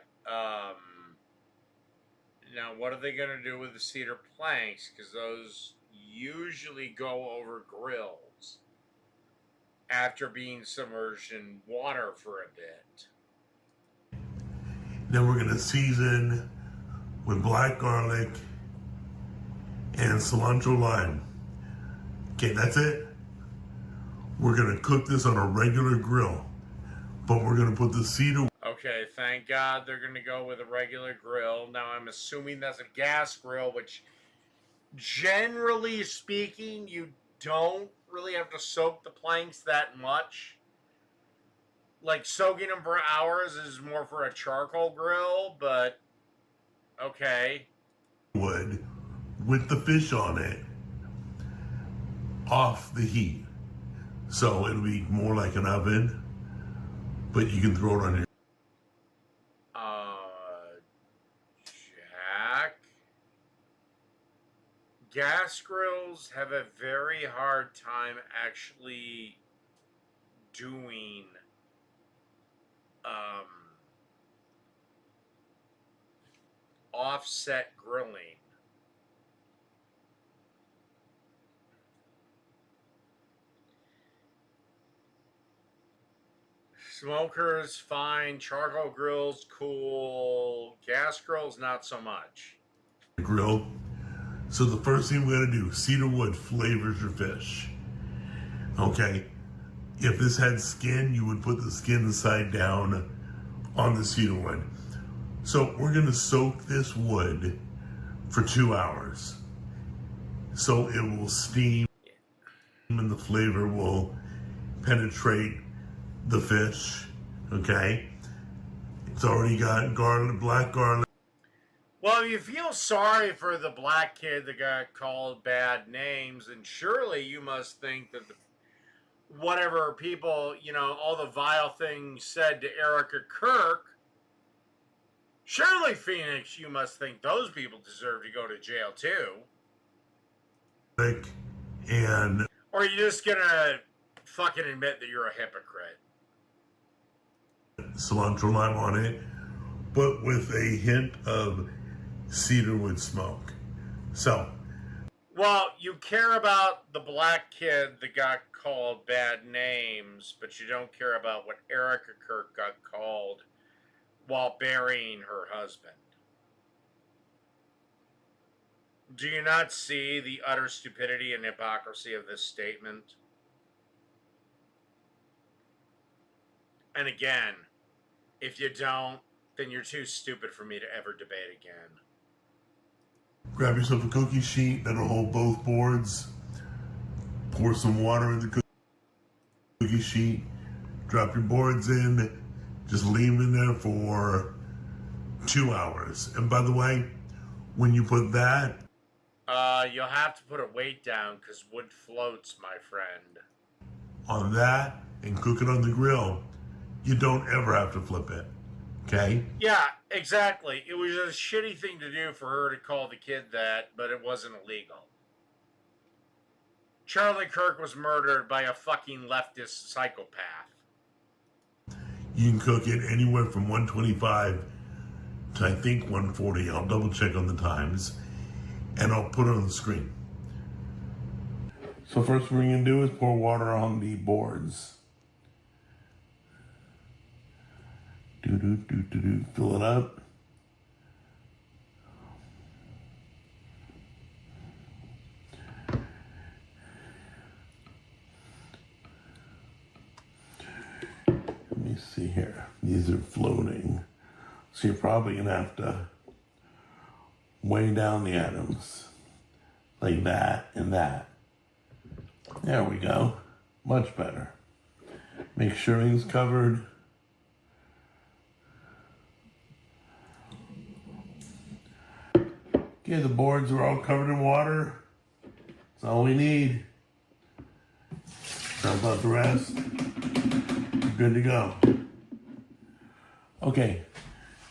Now, what are they going to do with the cedar planks? Because those usually go over grills after being submerged in water for a bit. Then we're gonna season with black garlic and cilantro lime. Okay, that's it. We're gonna cook this on a regular grill, but we're gonna put the cedar. Okay, thank God they're going to go with a regular grill. Now, I'm assuming that's a gas grill, which, generally speaking, you don't really have to soak the planks that much. Like, soaking them for hours is more for a charcoal grill, but okay. Wood with the fish on it off the heat. So it'll be more like an oven, but you can throw it on your. Jack? Gas grills have a very hard time actually doing offset grilling. Smokers, fine. Charcoal grills, cool. Gas grills, not so much. Grill. So the first thing we're gonna do, cedar wood flavors your fish. Okay. If this had skin, you would put the skin side down on the cedar wood. So we're gonna soak this wood for 2 hours. So it will steam and the flavor will penetrate the fish. Okay. It's already got garlic, black garlic. Well, you feel sorry for the black kid that got called bad names, and surely you must think that whatever people, all the vile things said to Erica Kirk, surely, Phoenix, you must think those people deserve to go to jail too. And or are you just gonna fucking admit that you're a hypocrite? Cilantro lime on it, but with a hint of cedarwood smoke. So, well, you care about the black kid that got called bad names, but you don't care about what Erica Kirk got called while burying her husband. Do you not see the utter stupidity and hypocrisy of this statement? And again, if you don't, then you're too stupid for me to ever debate again. Grab yourself a cookie sheet that'll hold both boards. Pour some water in the cookie sheet. Drop your boards in. Just leave them in there for 2 hours. And by the way, when you put that... you'll have to put a weight down because wood floats, my friend. On that and cook it on the grill, you don't ever have to flip it. Okay? Yeah, exactly. It was a shitty thing to do for her to call the kid that, but it wasn't illegal. Charlie Kirk was murdered by a fucking leftist psychopath. You can cook it anywhere from 125 to I think 140. I'll double check on the times. And I'll put it on the screen. So first what we're going to do is pour water on the boards. Fill it up. Let me see here. These are floating. So you're probably going to have to weigh down the atoms. Like that and that. There we go. Much better. Make sure everything's covered. Okay, the boards are all covered in water. That's all we need. Dump out the rest. Good to go. Okay,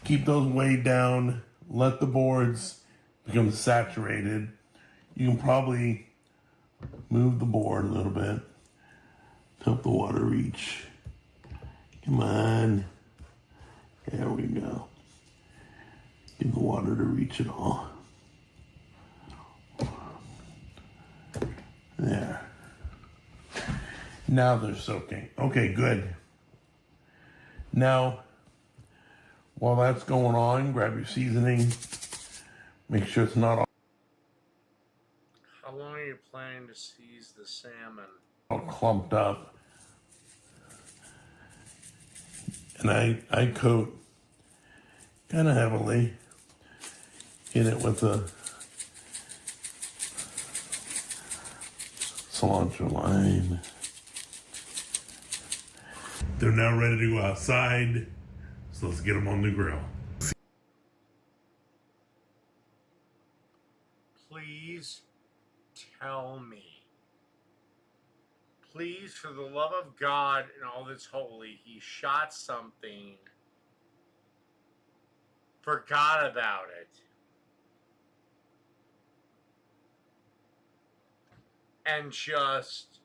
keep those weighed down. Let the boards become saturated. You can probably move the board a little bit to help the water reach. Come on. There we go. Get the water to reach it all. There. Now they're soaking. Okay, good. Now, while that's going on, grab your seasoning. Make sure it's not How long are you planning to seize the salmon? all clumped up. And I coat kind of heavily. Hit it with a cilantro lime. They're now ready to go outside, so let's get them on the grill. Please tell me. Please, for the love of God and all that's holy, he shot something, forgot about it, and just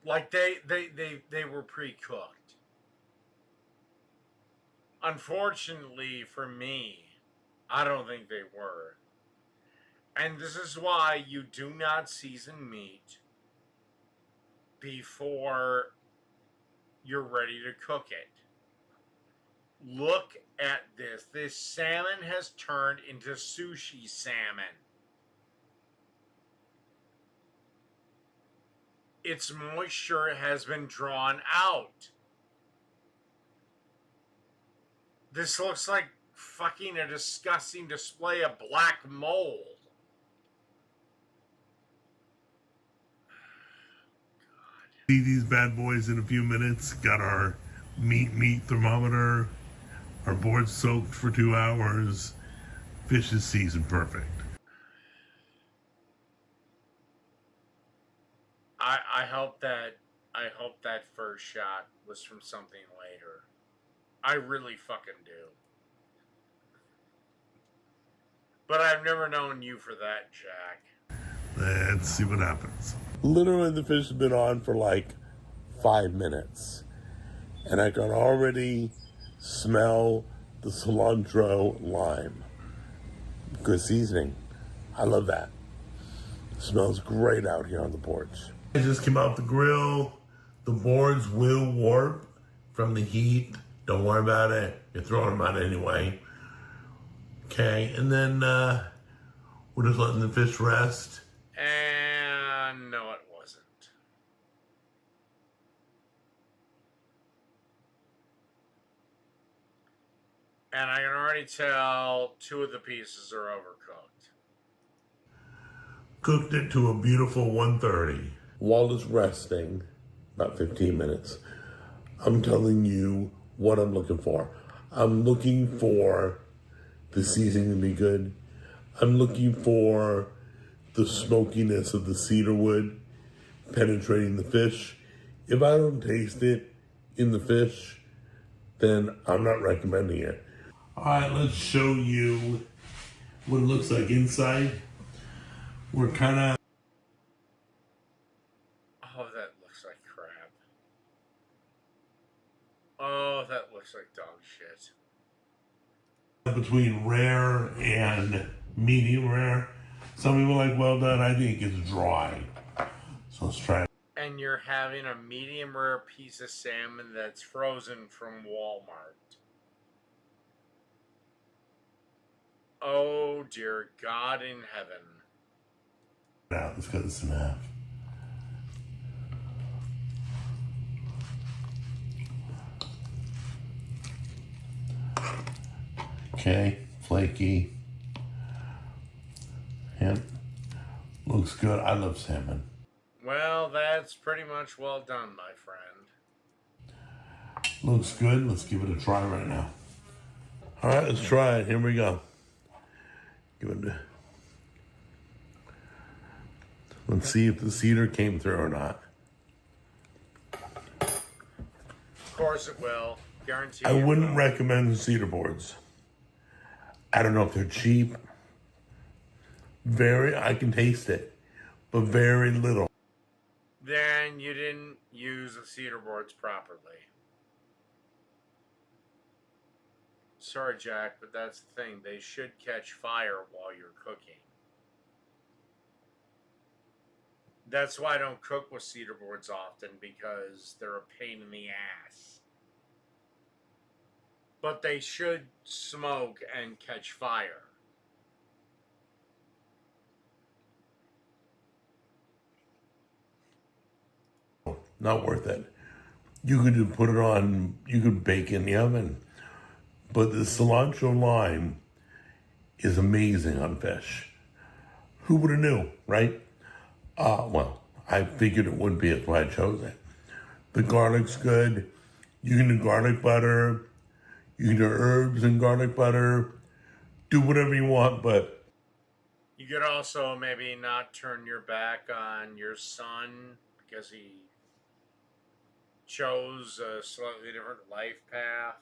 like they were pre-cooked. Unfortunately for me, I don't think they were. And this is why you do not season meat before you're ready to cook it. Look at this. This salmon has turned into sushi salmon. Its moisture has been drawn out. This looks like fucking a disgusting display of black mold. See these bad boys in a few minutes. Got our meat thermometer. Our board's soaked for 2 hours. Fish is seasoned perfect. I hope that first shot was from something later. I really fucking do. But I've never known you for that, Jack. Let's see what happens. Literally, the fish has been on for like 5 minutes. And I can already smell the cilantro lime. Good seasoning. I love that. It smells great out here on the porch. I just came out the grill. The boards will warp from the heat. Don't worry about it. You're throwing them out anyway. Okay, and then we're just letting the fish rest. And no, it wasn't. And I can already tell 2 of the pieces are overcooked. Cooked it to a beautiful 130. While it's resting, about 15 minutes, I'm telling you what I'm looking for. I'm looking for the seasoning to be good. I'm looking for the smokiness of the cedar wood penetrating the fish. If I don't taste it in the fish, then I'm not recommending it. All right, let's show you what it looks like inside. We're kind of... Oh, that looks like crap. Oh, that looks like dog shit. Between rare and medium rare. Some people like well done. I think it's dry. So let's try it. And you're having a medium rare piece of salmon that's frozen from Walmart. Oh, dear God in heaven. Now, let's cut this in half. Okay, flaky. And looks good. I love salmon. Well, that's pretty much well done, my friend. Looks good. Let's give it a try right now. All right, let's try it. Here we go. Give it a... Let's see if the cedar came through or not. Of course it will. Guarantee I it wouldn't will. recommend the cedar boards. I don't know if they're cheap. I can taste it, but very little. Then you didn't use the cedar boards properly. Sorry, Jack, but that's the thing. They should catch fire while you're cooking. That's why I don't cook with cedar boards often, because they're a pain in the ass. But they should smoke and catch fire. Not worth it. You could put it on, you could bake in the oven. But the cilantro lime is amazing on fish. Who would have knew, right? Well, I figured it would be, that's why I chose it. The garlic's good. You can do garlic butter. You can do herbs and garlic butter. Do whatever you want, but... You could also maybe not turn your back on your son because he chose a slightly different life path.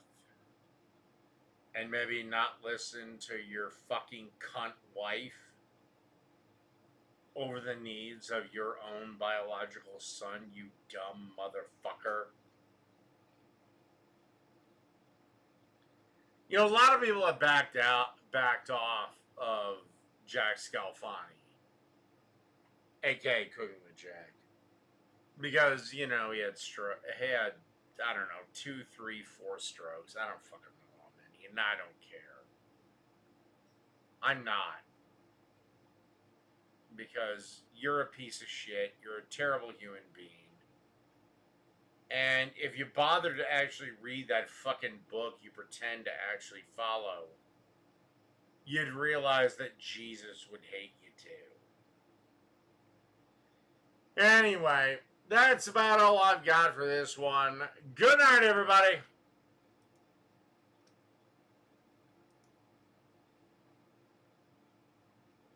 And maybe not listen to your fucking cunt wife over the needs of your own biological son, you dumb motherfucker. You know, a lot of people have backed off of Jack Scalfani, aka Cooking with Jack, because, you know, he had, I don't know, 2, 3, 4 strokes. I don't fucking know how many, and I don't care. I'm not. Because you're a piece of shit. You're a terrible human being. And if you bother to actually read that fucking book you pretend to actually follow, you'd realize that Jesus would hate you too. Anyway, that's about all I've got for this one. Good night, everybody.